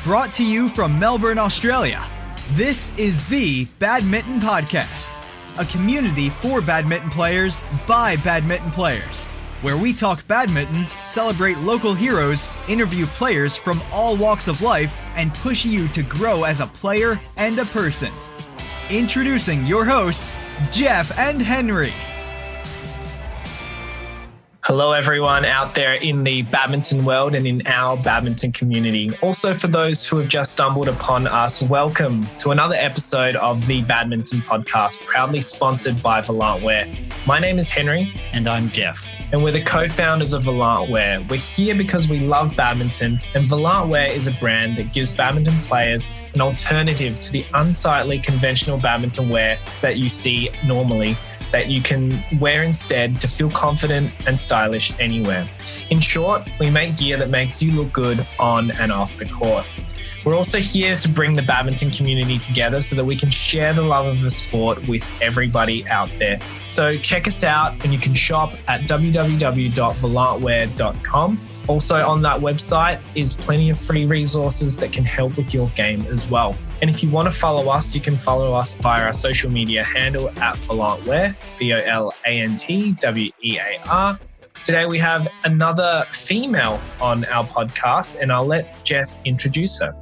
Brought to you from Melbourne, Australia, this is the Badminton Podcast, a community for badminton players by badminton players, where we talk badminton, celebrate local heroes, interview players from all walks of life, and push you to grow as a player and a person. Introducing your hosts, Jeff and Henry. Hello, everyone out there in the badminton world and in our badminton community. Also, for those who have just stumbled upon us, welcome to another episode of the Badminton Podcast, proudly sponsored by Volant. My name is Henry. And I'm Jeff. And we're the co-founders of Volant. We're here because we love badminton, and Volant is a brand that gives badminton players an alternative to the unsightly conventional badminton wear that you see normally, that you can wear instead to feel confident and stylish anywhere. In short, we make gear that makes you look good on and off the court. We're also here to bring the badminton community together so that we can share the love of the sport with everybody out there. So check us out, and you can shop at www.volantwear.com. Also on that website is plenty of free resources that can help with your game as well. And if you want to follow us, you can follow us via our social media handle at Volantwear, VOLANTWEAR. Today we have another female on our podcast, and I'll let Jeff introduce her.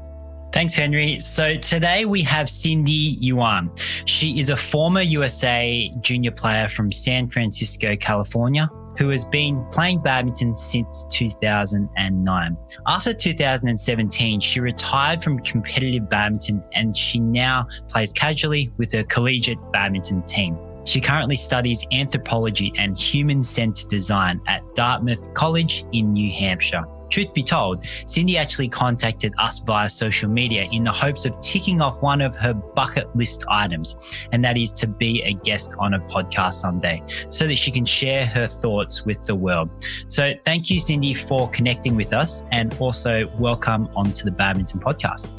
Thanks, Henry. So today we have Cindy Yuan. She is a former USA junior player from San Francisco, California, who has been playing badminton since 2009. After 2017, she retired from competitive badminton, and she now plays casually with a collegiate badminton team. She currently studies Anthropology and Human-Centered Design at Dartmouth College in New Hampshire. Truth be told, Cindy actually contacted us via social media in the hopes of ticking off one of her bucket list items, and that is to be a guest on a podcast someday so that she can share her thoughts with the world. So thank you, Cindy, for connecting with us, and also welcome onto the Badminton Podcast.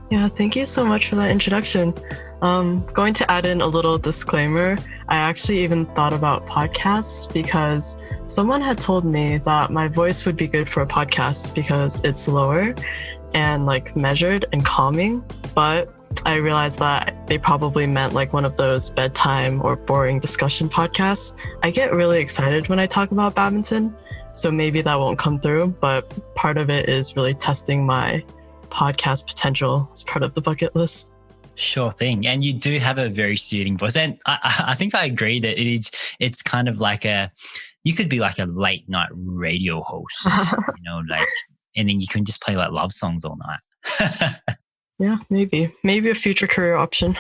Yeah, thank you so much for that introduction. Going to add in a little disclaimer. I actually even thought about podcasts because someone had told me that my voice would be good for a podcast because it's lower and like measured and calming. But I realized that they probably meant like one of those bedtime or boring discussion podcasts. I get really excited when I talk about badminton, so maybe that won't come through. But part of it is really testing my podcast potential as part of the bucket list. Sure thing. And you do have a very soothing voice. And I think I agree that it's kind of like you could be like a late night radio host, and then you can just play like love songs all night. Yeah, maybe a future career option.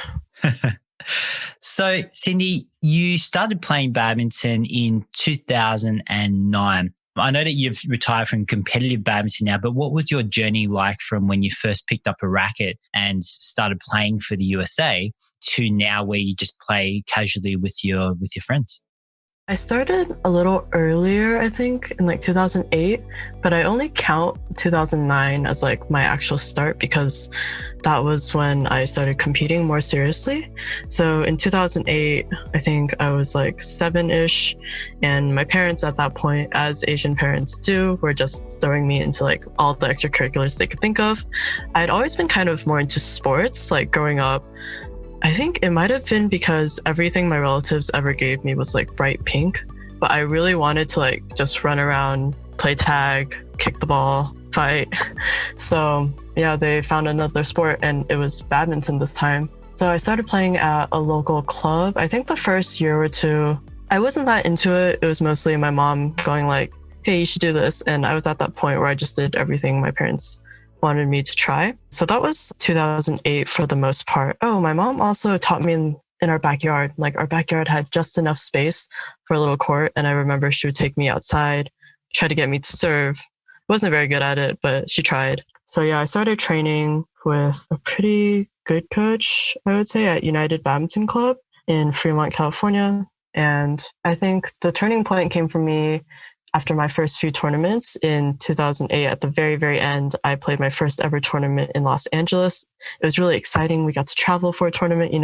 So Cindy, you started playing badminton in 2009. I know that you've retired from competitive badminton now, but what was your journey like from when you first picked up a racket and started playing for the USA to now where you just play casually with your friends? I started a little earlier, I think, in like 2008, but I only count 2009 as like my actual start because that was when I started competing more seriously. So in 2008, I think I was like 7-ish, and my parents at that point, as Asian parents do, were just throwing me into like all the extracurriculars they could think of. I'd always been kind of more into sports, like growing up. I think it might have been because everything my relatives ever gave me was like bright pink, but I really wanted to like just run around, play tag, kick the ball, fight. So yeah, they found another sport, and it was badminton this time. So I started playing at a local club. I think the first year or two, I wasn't that into it. It was mostly my mom going like, hey, you should do this. And I was at that point where I just did everything my parents wanted me to try. So that was 2008 for the most part. Oh, my mom also taught me in our backyard. Like our backyard had just enough space for a little court. And I remember she would take me outside, try to get me to serve. Wasn't very good at it, but she tried. So yeah, I started training with a pretty good coach, I would say, at United Badminton Club in Fremont, California. And I think the turning point came for me after my first few tournaments in 2008. At the very, very end, I played my first ever tournament in Los Angeles. It was really exciting. We got to travel for a tournament, you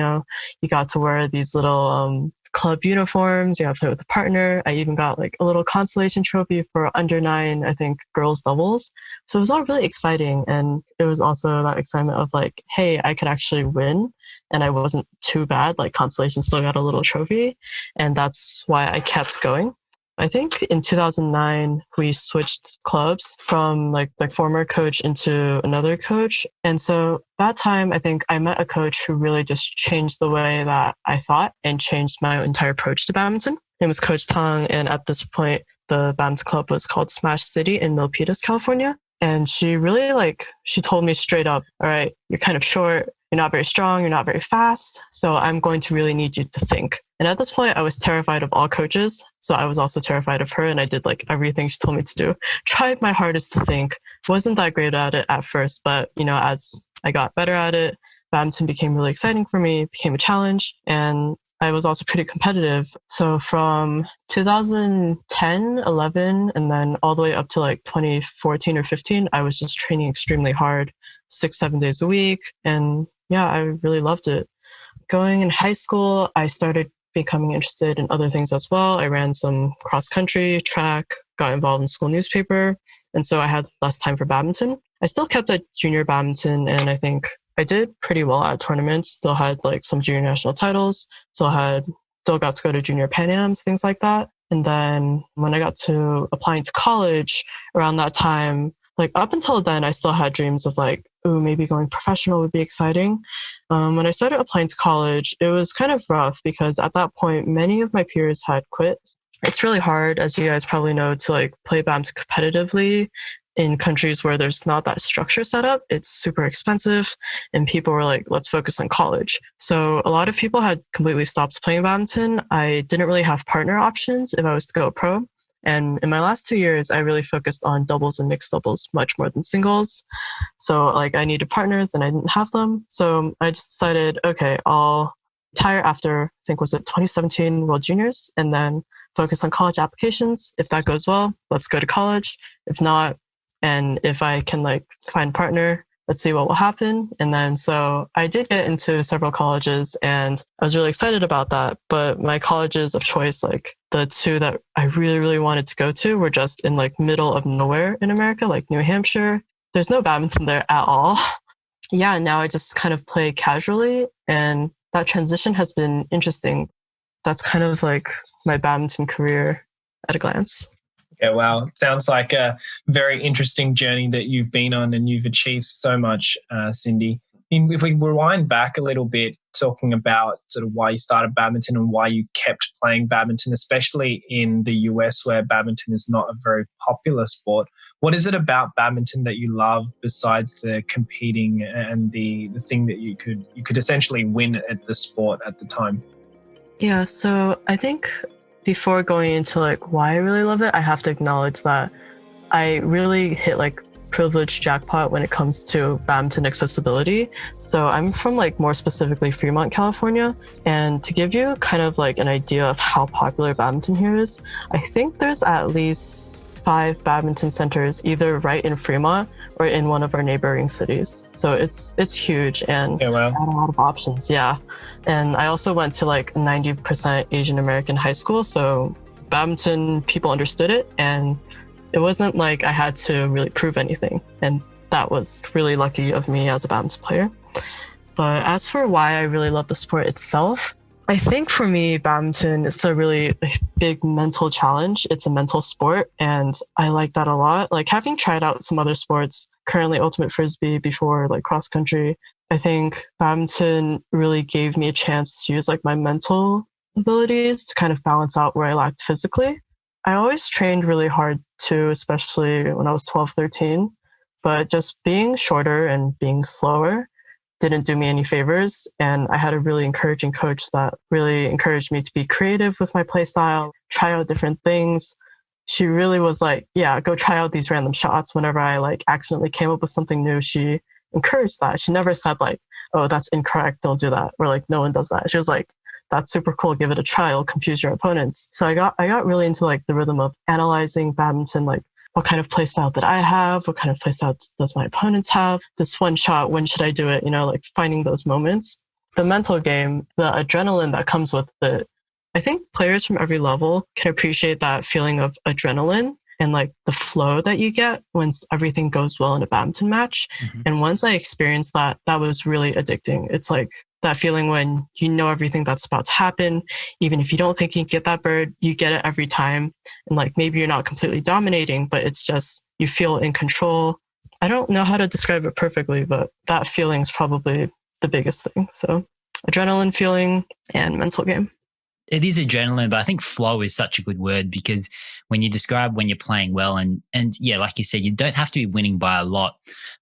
got to wear these little club uniforms. You got to play with a partner. I even got like a little consolation trophy for under 9, I think, girls doubles. So it was all really exciting. And it was also that excitement of like, hey, I could actually win. And I wasn't too bad. Like consolation still got a little trophy. And that's why I kept going. I think in 2009, we switched clubs from like the former coach into another coach. And so that time, I think I met a coach who really just changed the way that I thought and changed my entire approach to badminton. It was Coach Tong. And at this point, the badminton club was called Smash City in Milpitas, California. And she really she told me straight up, all right, you're kind of short. You're not very strong. You're not very fast. So I'm going to really need you to think. And at this point, I was terrified of all coaches. So I was also terrified of her. And I did like everything she told me to do. Tried my hardest to think. Wasn't that great at it at first. But, as I got better at it, badminton became really exciting for me, became a challenge. And I was also pretty competitive. So from 2010, 11, and then all the way up to like 2014 or 15, I was just training extremely hard, 6-7 days a week. And yeah, I really loved it. Going in high school, I started becoming interested in other things as well. I ran some cross country, track, got involved in school newspaper. And so I had less time for badminton. I still kept at junior badminton, and I think I did pretty well at tournaments. Still had like some junior national titles. Still got to go to junior Pan Ams, things like that. And then when I got to applying to college around that time, like up until then, I still had dreams of like, ooh, maybe going professional would be exciting. When I started applying to college, it was kind of rough because at that point, many of my peers had quit. It's really hard, as you guys probably know, to like play badminton competitively in countries where there's not that structure set up. It's super expensive, and people were like, let's focus on college. So a lot of people had completely stopped playing badminton. I didn't really have partner options if I was to go pro. And in my last 2 years, I really focused on doubles and mixed doubles much more than singles. So like I needed partners and I didn't have them. So I just decided, okay, I'll retire after, I think was it 2017 World Juniors, and then focus on college applications. If that goes well, let's go to college. If not, and if I can like find a partner, let's see what will happen. And then so I did get into several colleges and I was really excited about that. But my colleges of choice, like the two that I really, really wanted to go to were just in like middle of nowhere in America, like New Hampshire. There's no badminton there at all. Yeah, now I just kind of play casually, and that transition has been interesting. That's kind of like my badminton career at a glance. Yeah, wow. Sounds like a very interesting journey that you've been on, and you've achieved so much, Cindy. If we rewind back a little bit, talking about sort of why you started badminton and why you kept playing badminton, especially in the US where badminton is not a very popular sport. What is it about badminton that you love besides the competing and the thing that you could essentially win at the sport at the time? Yeah, so I think before going into like why I really love it, I have to acknowledge that I really hit like privilege jackpot when it comes to badminton accessibility. So I'm from like more specifically Fremont, California. And to give you kind of like an idea of how popular badminton here is, I think there's at least 5 badminton centers either right in Fremont or in one of our neighboring cities. So it's huge, and yeah, wow. I had a lot of options. Yeah. And I also went to like 90% Asian American high school. So badminton, people understood it, and it wasn't like I had to really prove anything. And that was really lucky of me as a badminton player. But as for why I really love the sport itself, I think for me, badminton is a really big mental challenge. It's a mental sport, and I like that a lot. Like having tried out some other sports, currently ultimate Frisbee, before like cross country, I think badminton really gave me a chance to use like my mental abilities to kind of balance out where I lacked physically. I always trained really hard too, especially when I was 12, 13, but just being shorter and being slower didn't do me any favors. And I had a really encouraging coach that really encouraged me to be creative with my play style, try out different things. She really was like, yeah, go try out these random shots. Whenever I like accidentally came up with something new, she encouraged that. She never said like, oh, that's incorrect, don't do that. Or like, no one does that. She was like, that's super cool, give it a try, it'll confuse your opponents. So I got really into like the rhythm of analyzing badminton, like what kind of play style did I have? What kind of play style does my opponents have? This one shot, when should I do it? You know, like finding those moments. The mental game, the adrenaline that comes with it I think players from every level can appreciate that feeling of adrenaline and like the flow that you get when everything goes well in a badminton match. Mm-hmm. And once I experienced that, that was really addicting. It's like that feeling when you know everything that's about to happen. Even if you don't think you can get that bird, you get it every time. And like maybe you're not completely dominating, but it's just you feel in control. I don't know how to describe it perfectly, but that feeling is probably the biggest thing. So adrenaline feeling and mental game. It is adrenaline, but I think flow is such a good word because when you describe when you're playing well and yeah, like you said, you don't have to be winning by a lot.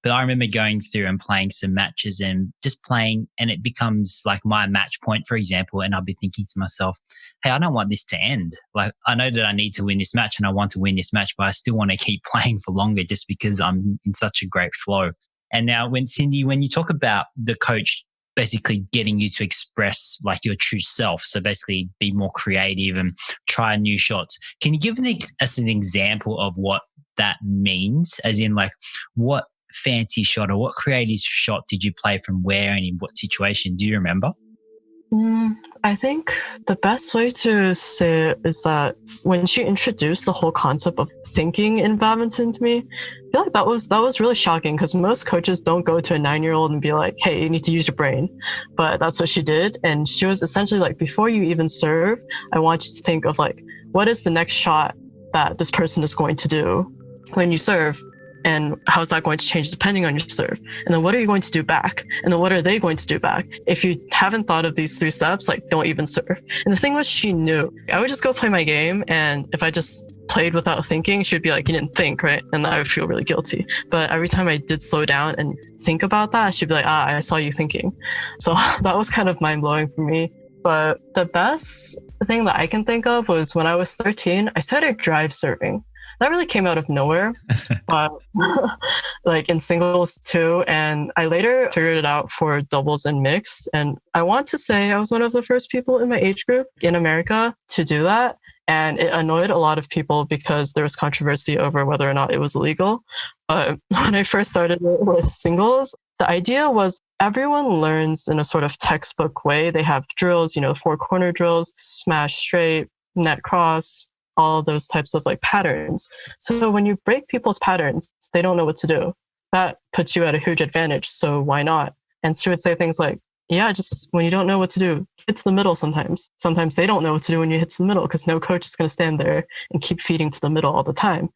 But I remember going through and playing some matches and just playing, and it becomes like my match point, for example, and I'll be thinking to myself, hey, I don't want this to end. Like I know that I need to win this match and I want to win this match, but I still want to keep playing for longer just because I'm in such a great flow. And now Cindy, when you talk about the coach basically getting you to express like your true self. So basically be more creative and try new shots. Can you give us an example of what that means? As in like what fancy shot or what creative shot did you play from where and in what situation? Do you remember? I think the best way to say it is that when she introduced the whole concept of thinking in badminton to me, I feel like that was really shocking because most coaches don't go to a 9-year-old and be like, hey, you need to use your brain. But that's what she did. And she was essentially like, before you even serve, I want you to think of like, what is the next shot that this person is going to do when you serve? And how is that going to change depending on your serve? And then what are you going to do back? And then what are they going to do back? If you haven't thought of these 3 steps, like don't even serve. And the thing was, she knew. I would just go play my game. And if I just played without thinking, she'd be like, you didn't think, right? And I would feel really guilty. But every time I did slow down and think about that, she'd be like, I saw you thinking. So that was kind of mind blowing for me. But the best thing that I can think of was when I was 13, I started drive serving. That really came out of nowhere, but like in singles too. And I later figured it out for doubles and mixed. And I want to say I was one of the first people in my age group in America to do that. And it annoyed a lot of people because there was controversy over whether or not it was illegal. But when I first started with singles, the idea was everyone learns in a sort of textbook way. They have drills, 4 corner drills, smash straight, net cross, all those types of like patterns. So when you break people's patterns, they don't know what to do. That puts you at a huge advantage. So why not? And she would say things like, yeah, just when you don't know what to do, hit to the middle sometimes. Sometimes they don't know what to do when you hit to the middle because no coach is going to stand there and keep feeding to the middle all the time.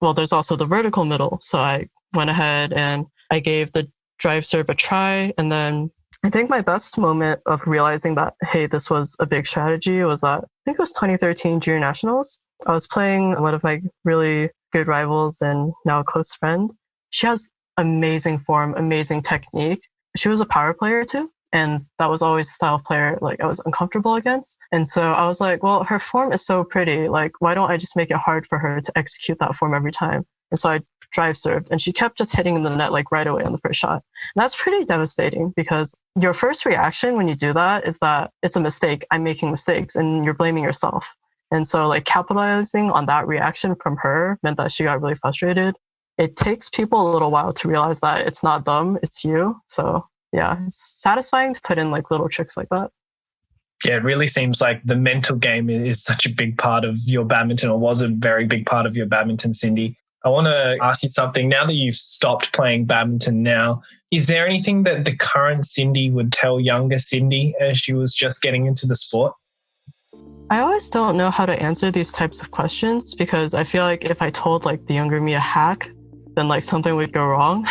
Well, there's also the vertical middle. So I went ahead and I gave the drive serve a try. And then I think my best moment of realizing that, hey, this was a big strategy was that I think it was 2013 Junior Nationals. I was playing one of my really good rivals and now a close friend. She has amazing form, amazing technique. She was a power player too. And that was always the style of player like I was uncomfortable against. And so I was like, well, her form is so pretty. Like, why don't I just make it hard for her to execute that form every time? And so I drive served and she kept just hitting the net like right away on the first shot. And that's pretty devastating because your first reaction when you do that is that it's a mistake. I'm making mistakes and you're blaming yourself. And so like capitalizing on that reaction from her meant that she got really frustrated. It takes people a little while to realize that it's not them, it's you. So yeah, it's satisfying to put in like little tricks like that. Yeah, it really seems like the mental game is such a big part of your badminton, or was a very big part of your badminton, Cindy. I want to ask you something. Now that you've stopped playing badminton now, is there anything that the current Cindy would tell younger Cindy as she was just getting into the sport? I always don't know how to answer these types of questions because I feel like if I told like the younger me a hack, then like something would go wrong.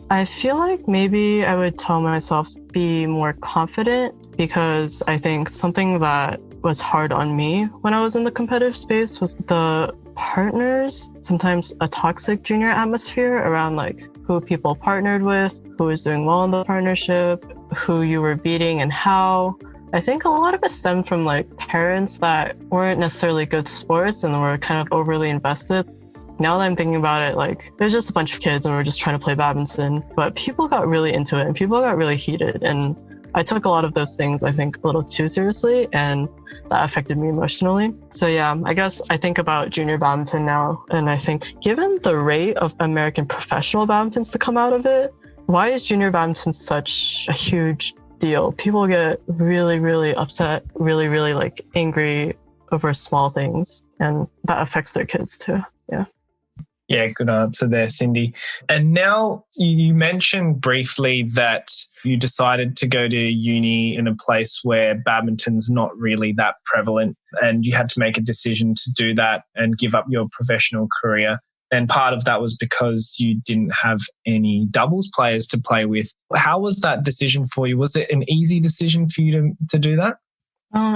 I feel like maybe I would tell myself to be more confident because I think something that was hard on me when I was in the competitive space was the partners, sometimes a toxic junior atmosphere around like who people partnered with, who was doing well in the partnership, who you were beating and how. I think a lot of it stemmed from like parents that weren't necessarily good sports and were kind of overly invested. Now that I'm thinking about it, like there's just a bunch of kids and we're just trying to play badminton, but people got really into it and people got really heated. And I took a lot of those things, I think, a little too seriously, and that affected me emotionally. So yeah, I guess I think about junior badminton now, and I think given the rate of American professional badmintons to come out of it, why is junior badminton such a huge deal. People get really, really upset, really, really like angry over small things. And that affects their kids too. Yeah. Yeah, good answer there, Cindy. And now you mentioned briefly that you decided to go to uni in a place where badminton's not really that prevalent, and you had to make a decision to do that and give up your professional career. And part of that was because you didn't have any doubles players to play with. How was that decision for you? Was it an easy decision for you to do that?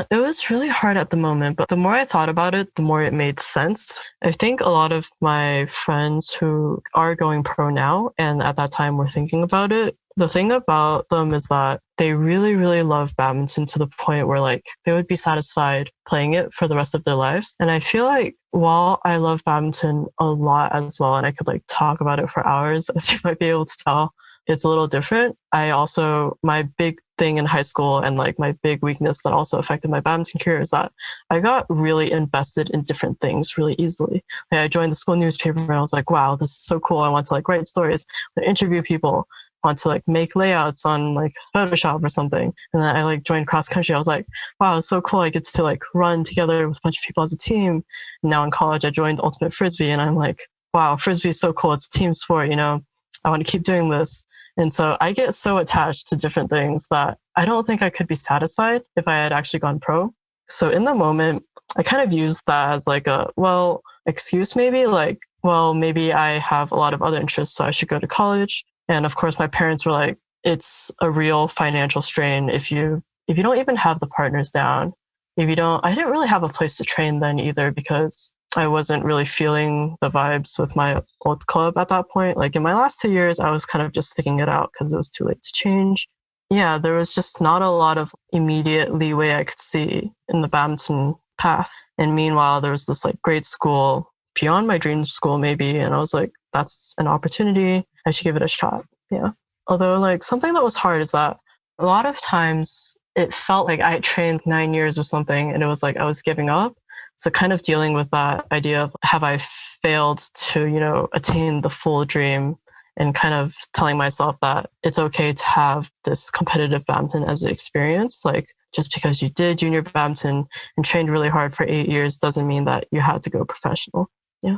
It was really hard at the moment, but the more I thought about it, the more it made sense. I think a lot of my friends who are going pro now and at that time were thinking about it, the thing about them is that they really, really love badminton to the point where like they would be satisfied playing it for the rest of their lives. And I feel like while I love badminton a lot as well, and I could like talk about it for hours, as you might be able to tell, it's a little different. My big thing in high school and like my big weakness that also affected my badminton career is that I got really invested in different things really easily. Like I joined the school newspaper and I was like, wow, this is so cool. I want to like write stories, interview people, want to like make layouts on like Photoshop or something. And then I like joined cross country. I was like, wow, it's so cool. I get to like run together with a bunch of people as a team. And now in college, I joined Ultimate Frisbee and I'm like, wow, Frisbee is so cool. It's a team sport, you know, I want to keep doing this. And so I get so attached to different things that I don't think I could be satisfied if I had actually gone pro. So in the moment, I kind of used that as like a, well, excuse maybe, like, well, maybe I have a lot of other interests, so I should go to college. And of course, my parents were like, it's a real financial strain if you don't even have the partners down. I didn't really have a place to train then either because I wasn't really feeling the vibes with my old club at that point. Like in my last 2 years, I was kind of just sticking it out because it was too late to change. Yeah, there was just not a lot of immediate leeway I could see in the badminton path. And meanwhile, there was this like great school beyond my dream school maybe. And I was like, that's an opportunity. I should give it a shot. Yeah. Although like something that was hard is that a lot of times it felt like I trained 9 years or something and it was like I was giving up. So kind of dealing with that idea of have I failed to, you know, attain the full dream and kind of telling myself that it's okay to have this competitive badminton as an experience. Like just because you did junior badminton and trained really hard for 8 years doesn't mean that you had to go professional. Yeah.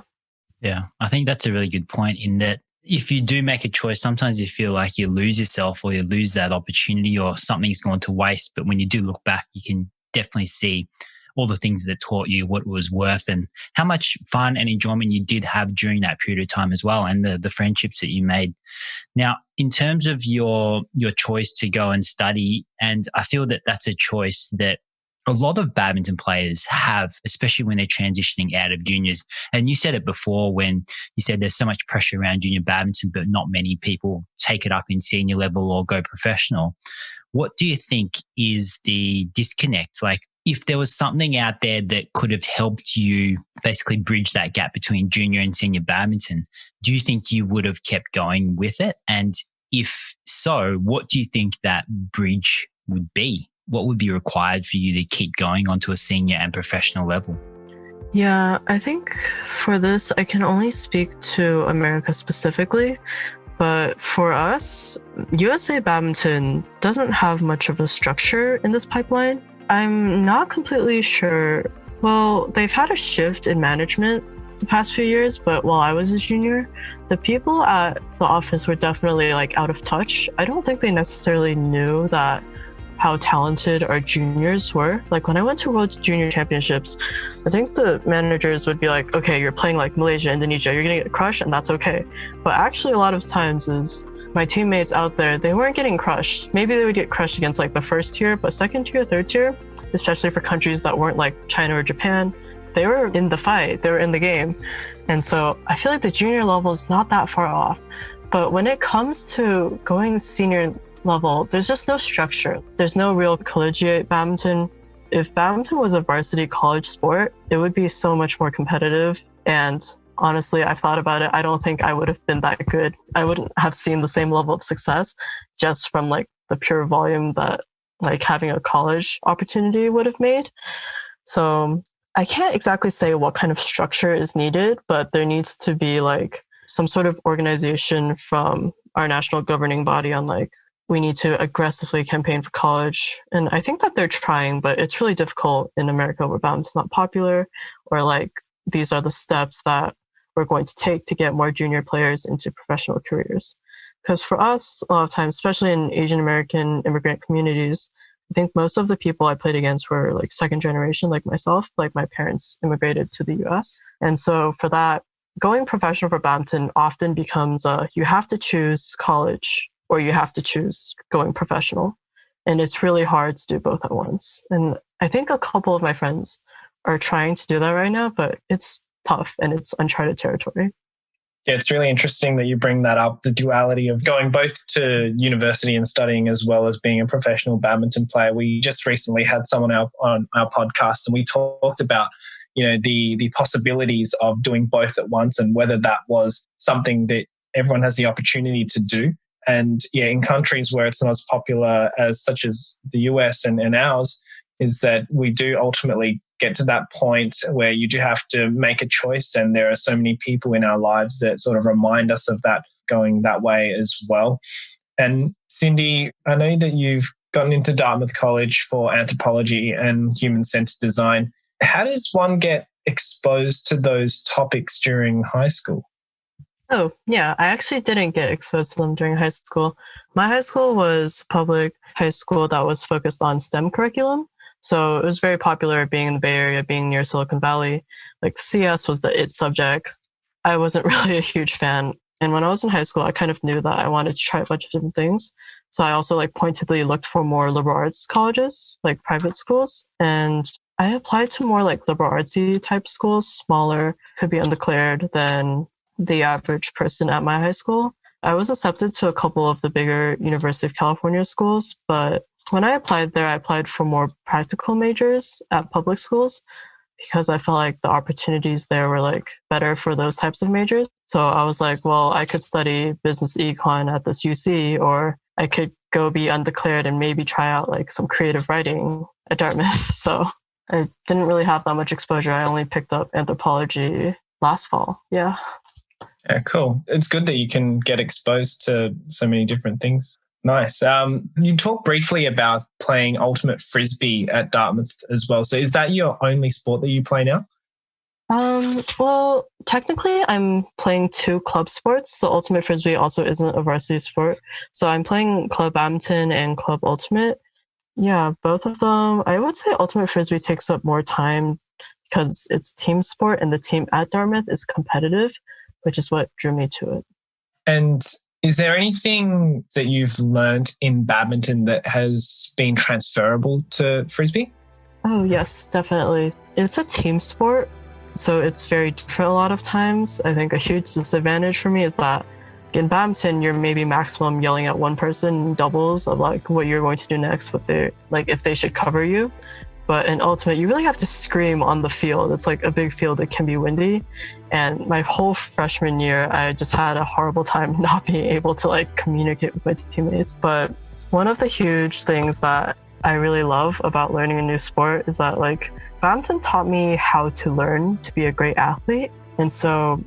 Yeah, I think that's a really good point in that if you do make a choice, sometimes you feel like you lose yourself or you lose that opportunity or something's gone to waste. But when you do look back, you can definitely see all the things that taught you what it was worth and how much fun and enjoyment you did have during that period of time as well, and the friendships that you made. Now, in terms of your choice to go and study, and I feel that that's a choice that a lot of badminton players have, especially when they're transitioning out of juniors. And you said it before when you said there's so much pressure around junior badminton, but not many people take it up in senior level or go professional. What do you think is the disconnect? Like, if there was something out there that could have helped you basically bridge that gap between junior and senior badminton, do you think you would have kept going with it? And if so, what do you think that bridge would be? What would be required for you to keep going onto a senior and professional level? Yeah, I think for this, I can only speak to America specifically. But for us, USA Badminton doesn't have much of a structure in this pipeline. I'm not completely sure. Well, they've had a shift in management the past few years, but while I was a junior, the people at the office were definitely like out of touch. I don't think they necessarily knew that how talented our juniors were. Like when I went to World Junior Championships, I think the managers would be like, okay, you're playing like Malaysia, Indonesia, you're gonna get crushed and that's okay. But actually a lot of times is my teammates out there, they weren't getting crushed. Maybe they would get crushed against like the first tier, but second tier, third tier, especially for countries that weren't like China or Japan, they were in the fight, they were in the game. And so I feel like the junior level is not that far off. But when it comes to going senior level, there's just no structure. There's no real collegiate badminton. If badminton was a varsity college sport, it would be so much more competitive. And honestly, I've thought about it. I don't think I would have been that good. I wouldn't have seen the same level of success just from like the pure volume that like having a college opportunity would have made. So I can't exactly say what kind of structure is needed, but there needs to be like some sort of organization from our national governing body on like we need to aggressively campaign for college. And I think that they're trying, but it's really difficult in America where badminton's not popular, or like these are the steps that we're going to take to get more junior players into professional careers. Because for us, a lot of times, especially in Asian American immigrant communities, I think most of the people I played against were like second generation, like myself, like my parents immigrated to the US. And so for that, going professional for badminton often becomes you have to choose college or you have to choose going professional. And it's really hard to do both at once. And I think a couple of my friends are trying to do that right now, but it's tough and it's uncharted territory. Yeah, it's really interesting that you bring that up, the duality of going both to university and studying as well as being a professional badminton player. We just recently had someone on our podcast and we talked about, the possibilities of doing both at once and whether that was something that everyone has the opportunity to do. And yeah, in countries where it's not as popular as such as the US and ours, is that we do ultimately get to that point where you do have to make a choice. And there are so many people in our lives that sort of remind us of that going that way as well. And Cindy, I know that you've gotten into Dartmouth College for Anthropology and Human-Centered Design. How does one get exposed to those topics during high school? Oh, yeah. I actually didn't get exposed to them during high school. My high school was a public high school that was focused on STEM curriculum. So it was very popular being in the Bay Area, being near Silicon Valley. Like CS was the it subject. I wasn't really a huge fan. And when I was in high school, I kind of knew that I wanted to try a bunch of different things. So I also pointedly looked for more liberal arts colleges, like private schools. And I applied to more liberal artsy type schools, smaller, could be undeclared than the average person at my high school. I was accepted to a couple of the bigger University of California schools, but when I applied there, I applied for more practical majors at public schools because I felt like the opportunities there were better for those types of majors. So I was like, well, I could study business econ at this UC, or I could go be undeclared and maybe try out some creative writing at Dartmouth. So I didn't really have that much exposure. I only picked up anthropology last fall. Yeah. Yeah, cool. It's good that you can get exposed to so many different things. Nice. You talked briefly about playing ultimate Frisbee at Dartmouth as well. So is that your only sport that you play now? Well, technically I'm playing 2 club sports. So ultimate Frisbee also isn't a varsity sport. So I'm playing club badminton and club ultimate. Yeah, both of them. I would say ultimate Frisbee takes up more time because it's team sport and the team at Dartmouth is competitive, which is what drew me to it. And is there anything that you've learned in badminton that has been transferable to Frisbee? Oh, yes, definitely. It's a team sport, so it's very different a lot of times. I think a huge disadvantage for me is that in badminton, you're maybe maximum yelling at one person in doubles of what you're going to do next, what they if they should cover you. But in ultimate, you really have to scream on the field. It's a big field. It can be windy. And my whole freshman year, I just had a horrible time not being able to communicate with my teammates. But one of the huge things that I really love about learning a new sport is that badminton taught me how to learn to be a great athlete. And so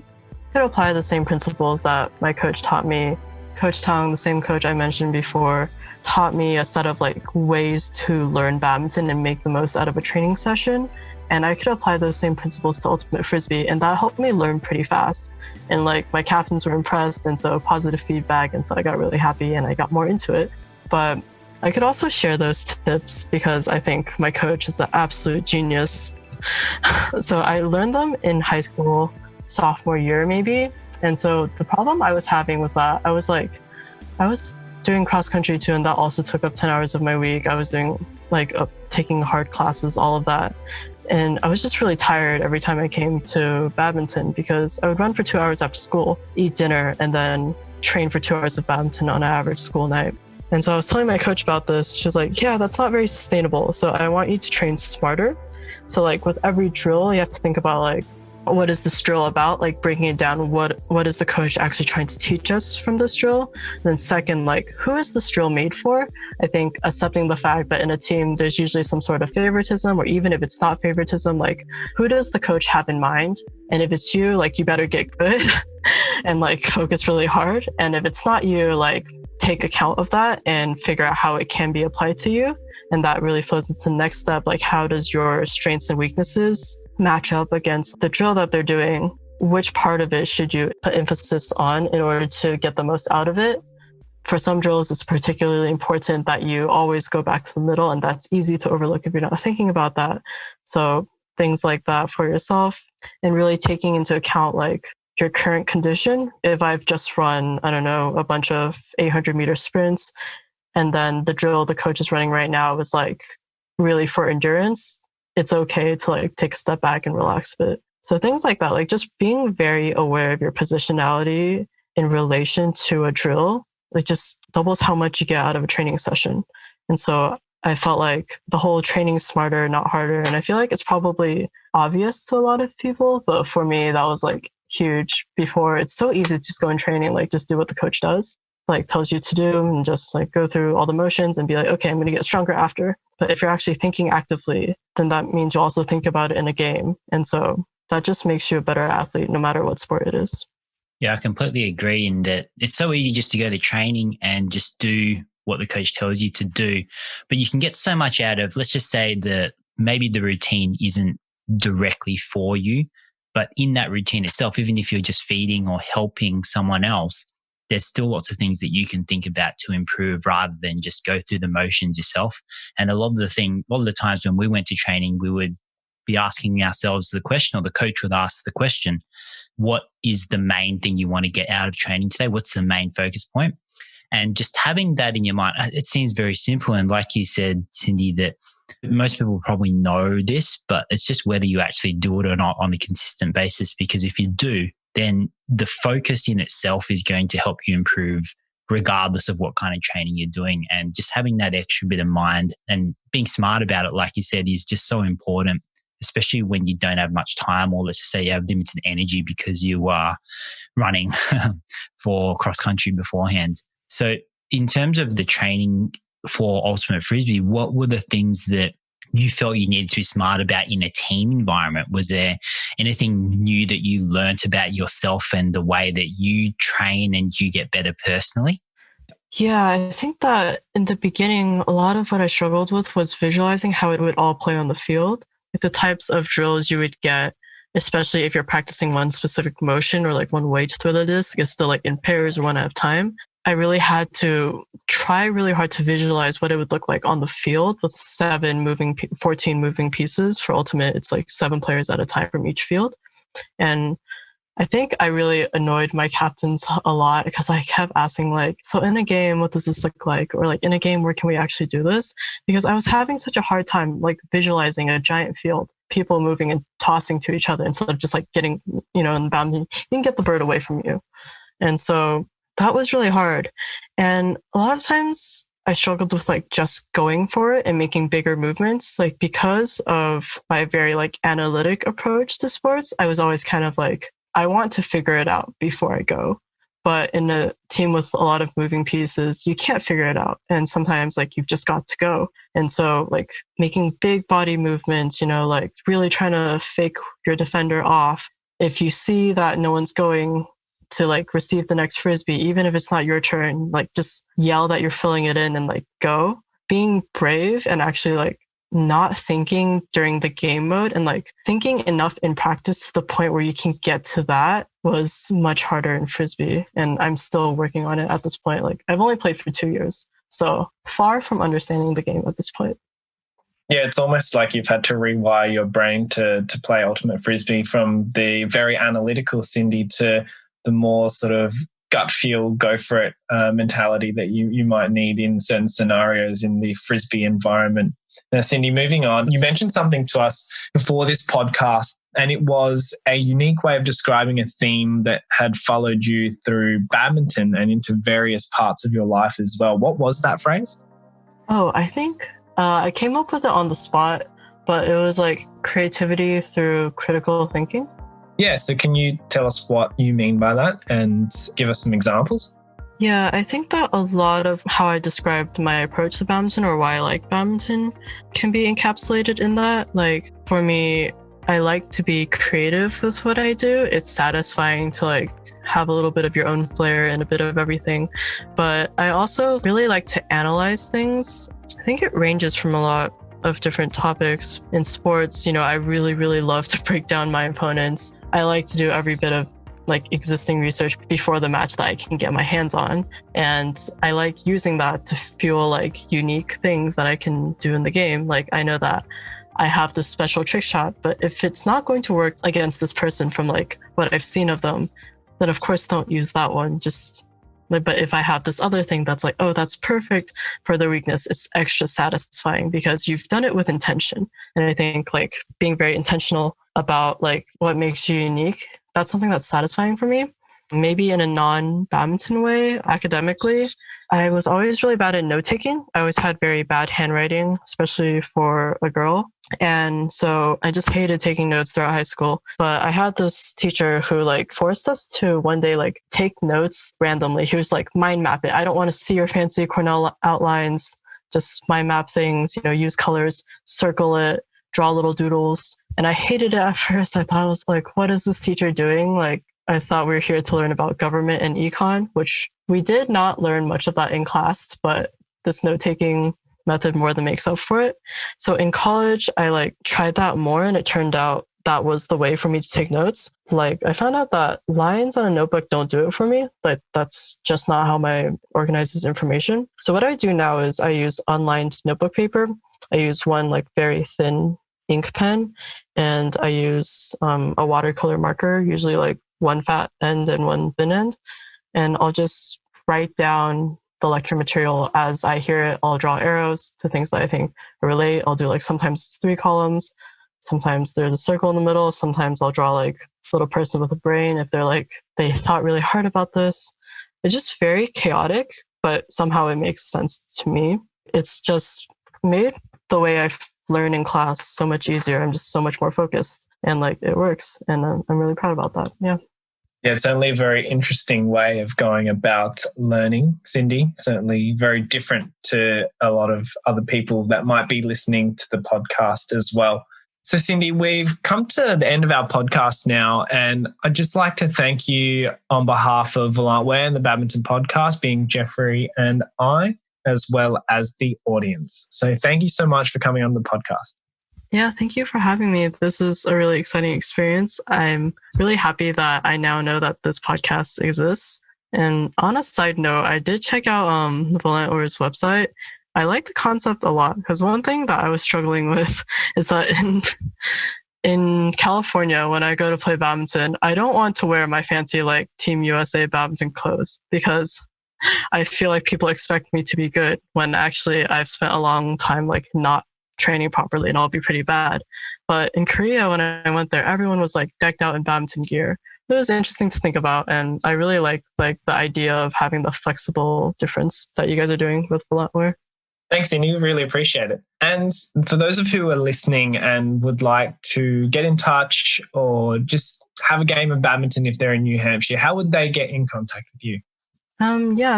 I could apply the same principles that my coach taught me. Coach Tang, the same coach I mentioned before, taught me a set of ways to learn badminton and make the most out of a training session. And I could apply those same principles to ultimate Frisbee, and that helped me learn pretty fast. And my captains were impressed, and so positive feedback, and so I got really happy and I got more into it. But I could also share those tips because I think my coach is an absolute genius. So I learned them in high school, sophomore year maybe. And so the problem I was having was that I was doing cross country too, and that also took up 10 hours of my week. I was doing taking hard classes, all of that. And I was just really tired every time I came to badminton because I would run for 2 hours after school, eat dinner, and then train for 2 hours of badminton on an average school night. And so I was telling my coach about this. She was like, yeah, that's not very sustainable. So I want you to train smarter. So with every drill, you have to think about what is this drill about? Breaking it down, what is the coach actually trying to teach us from this drill? And then second, who is this drill made for? I think accepting the fact that in a team, there's usually some sort of favoritism, or even if it's not favoritism, who does the coach have in mind? And if it's you, you better get good and focus really hard. And if it's not you, take account of that and figure out how it can be applied to you. And that really flows into the next step. Like, how does your strengths and weaknesses match up against the drill that they're doing? Which part of it should you put emphasis on in order to get the most out of it? For some drills, it's particularly important that you always go back to the middle, and that's easy to overlook if you're not thinking about that. So things like that for yourself, and really taking into account like your current condition. If I've just run, I don't know, a bunch of 800-meter sprints, and then the drill the coach is running right now is like really for endurance, it's okay to like take a step back and relax a bit. So things like that, like just being very aware of your positionality in relation to a drill, like just doubles how much you get out of a training session. And so I felt like the whole training smarter, not harder. And I feel like it's probably obvious to a lot of people, but for me, that was like huge before. It's so easy to just go in training, like just do what the coach does, like tells you to do, and just like go through all the motions and be like, okay, I'm going to get stronger after. But if you're actually thinking actively, then that means you also think about it in a game. And so that just makes you a better athlete, no matter what sport it is. Yeah, I completely agree in that it's so easy just to go to training and just do what the coach tells you to do. But you can get so much out of, let's just say that maybe the routine isn't directly for you, but in that routine itself, even if you're just feeding or helping someone else, there's still lots of things that you can think about to improve rather than just go through the motions yourself. And a lot of the times when we went to training, we would be asking ourselves the question, or the coach would ask the question, what is the main thing you want to get out of training today? What's the main focus point? And just having that in your mind, it seems very simple. And like you said, Cindy, that most people probably know this, but it's just whether you actually do it or not on a consistent basis. Because if you do, then the focus in itself is going to help you improve regardless of what kind of training you're doing. And just having that extra bit of mind and being smart about it, like you said, is just so important, especially when you don't have much time, or let's just say you have limited energy because you are running for cross country beforehand. So in terms of the training for Ultimate Frisbee, what were the things that you felt you needed to be smart about in a team environment? Was there anything new that you learnt about yourself and the way that you train and you get better personally? Yeah, I think that in the beginning, a lot of what I struggled with was visualizing how it would all play on the field. Like the types of drills you would get, especially if you're practicing one specific motion or like one way to throw the disc, it's still like in pairs or one at a time. I really had to try really hard to visualize what it would look like on the field with 14 moving pieces. For Ultimate, it's like 7 players at a time from each field. And I think I really annoyed my captains a lot because I kept asking like, so in a game, what does this look like? Or like in a game, where can we actually do this? Because I was having such a hard time like visualizing a giant field, people moving and tossing to each other instead of just like getting, in the boundary, you can get the bird away from you. And so that was really hard. And a lot of times I struggled with like just going for it and making bigger movements. Like because of my very like analytic approach to sports, I was always kind of like, I want to figure it out before I go. But in a team with a lot of moving pieces, you can't figure it out. And sometimes like you've just got to go. And so like making big body movements, like really trying to fake your defender off. If you see that no one's going to like receive the next Frisbee, even if it's not your turn, like just yell that you're filling it in and like go. Being brave and actually like not thinking during the game mode and like thinking enough in practice to the point where you can get to that was much harder in Frisbee. And I'm still working on it at this point. Like I've only played for 2 years, so far from understanding the game at this point. Yeah, it's almost like you've had to rewire your brain to play Ultimate Frisbee from the very analytical Cindy to the more sort of gut feel, go for it mentality that you might need in certain scenarios in the Frisbee environment. Now, Cindy, moving on, you mentioned something to us before this podcast, and it was a unique way of describing a theme that had followed you through badminton and into various parts of your life as well. What was that phrase? Oh, I think I came up with it on the spot, but it was like creativity through critical thinking. Yeah, so can you tell us what you mean by that and give us some examples? Yeah, I think that a lot of how I described my approach to badminton or why I like badminton can be encapsulated in that. Like for me, I like to be creative with what I do. It's satisfying to like have a little bit of your own flair and a bit of everything. But I also really like to analyze things. I think it ranges from a lot of different topics. In sports, I really, really love to break down my opponents. I like to do every bit of like existing research before the match that I can get my hands on. And I like using that to fuel like unique things that I can do in the game. Like I know that I have this special trick shot, but if it's not going to work against this person from like what I've seen of them, then of course don't use that one. But if I have this other thing that's like, oh, that's perfect for their weakness, it's extra satisfying because you've done it with intention. And I think like being very intentional about like what makes you unique, that's something that's satisfying for me. Maybe in a non-badminton way, academically, I was always really bad at note-taking. I always had very bad handwriting, especially for a girl. And so I just hated taking notes throughout high school. But I had this teacher who like forced us to one day like take notes randomly. He was like, mind map it. I don't want to see your fancy Cornell outlines. Just mind map things, use colors, circle it, draw little doodles. And I hated it at first. I thought I was like, what is this teacher doing? Like, I thought we were here to learn about government and econ, which we did not learn much of that in class, but this note-taking method more than makes up for it. So in college, I like tried that more and it turned out that was the way for me to take notes. Like I found out that lines on a notebook don't do it for me. Like that's just not how my organizes information. So what I do now is I use unlined notebook paper. I use one like very thin ink pen and I use a watercolor marker, usually like one fat end and one thin end. And I'll just write down the lecture material as I hear it. I'll draw arrows to things that I think relate. I'll do like sometimes it's 3 columns. Sometimes there's a circle in the middle. Sometimes I'll draw like a little person with a brain if they're like, they thought really hard about this. It's just very chaotic, but somehow it makes sense to me. It's just made the way I learn in class so much easier. I'm just so much more focused and like it works. And I'm really proud about that. Yeah. Yeah, it's certainly a very interesting way of going about learning, Cindy. Certainly very different to a lot of other people that might be listening to the podcast as well. So Cindy, we've come to the end of our podcast now, and I'd just like to thank you on behalf of Volant and the Badminton Podcast, being Jeffrey and I, as well as the audience. So thank you so much for coming on the podcast. Yeah, thank you for having me. This is a really exciting experience. I'm really happy that I now know that this podcast exists. And on a side note, I did check out the Volant's website. I like the concept a lot because one thing that I was struggling with is that in California, when I go to play badminton, I don't want to wear my fancy like Team USA badminton clothes because I feel like people expect me to be good when actually I've spent a long time like not training properly and I'll be pretty bad. But in Korea, when I went there, everyone was like decked out in badminton gear. It was interesting to think about, and I really like the idea of having the flexible difference that you guys are doing with Volant wear. Thanks, Cindy. Really appreciate it. And for those of you who are listening and would like to get in touch or just have a game of badminton if they're in New Hampshire, how would they get in contact with you?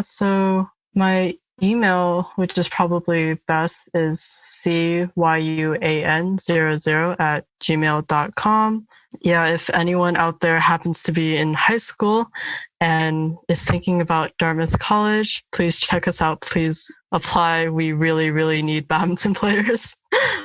So my email, which is probably best, is cyuan00@gmail.com. Yeah, if anyone out there happens to be in high school and is thinking about Dartmouth College, please check us out. Please apply. We really, really need badminton players.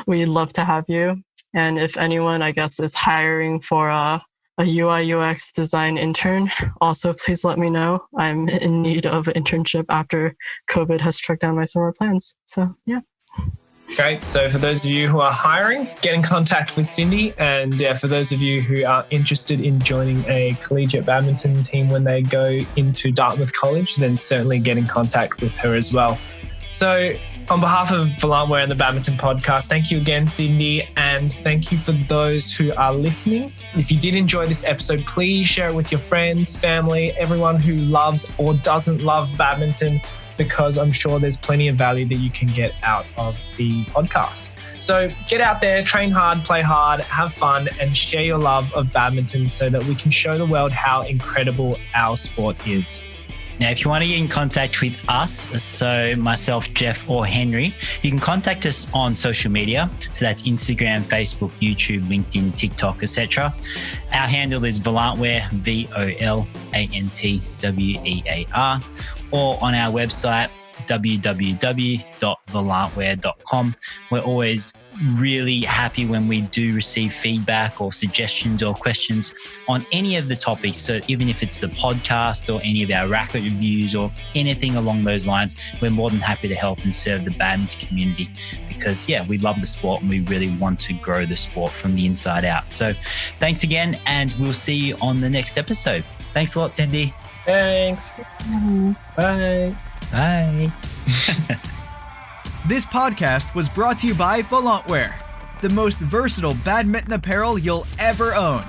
We'd love to have you. And if anyone, I guess, is hiring for a UI UX design intern, also please let me know. I'm in need of an internship after COVID has struck down my summer plans. So yeah. Great. So for those of you who are hiring, get in contact with Cindy. And for those of you who are interested in joining a collegiate badminton team when they go into Dartmouth College, then certainly get in contact with her as well. So on behalf of Volant and the Badminton Podcast, thank you again, Cindy, and thank you for those who are listening. If you did enjoy this episode, please share it with your friends, family, everyone who loves or doesn't love badminton, because I'm sure there's plenty of value that you can get out of the podcast. So get out there, train hard, play hard, have fun, and share your love of badminton so that we can show the world how incredible our sport is. Now, if you want to get in contact with us, so myself, Jeff, or Henry, you can contact us on social media. So that's Instagram, Facebook, YouTube, LinkedIn, TikTok, etc. Our handle is Volantwear, VOLANTWEAR, or on our website, www.volantwear.com. We're always really happy when we do receive feedback or suggestions or questions on any of the topics. So even if it's the podcast or any of our racket reviews or anything along those lines, we're more than happy to help and serve the badminton community because, we love the sport and we really want to grow the sport from the inside out. So thanks again, and we'll see you on the next episode. Thanks a lot, Cindy. Thanks. Bye. Bye. This podcast was brought to you by Volantwear, the most versatile badminton apparel you'll ever own.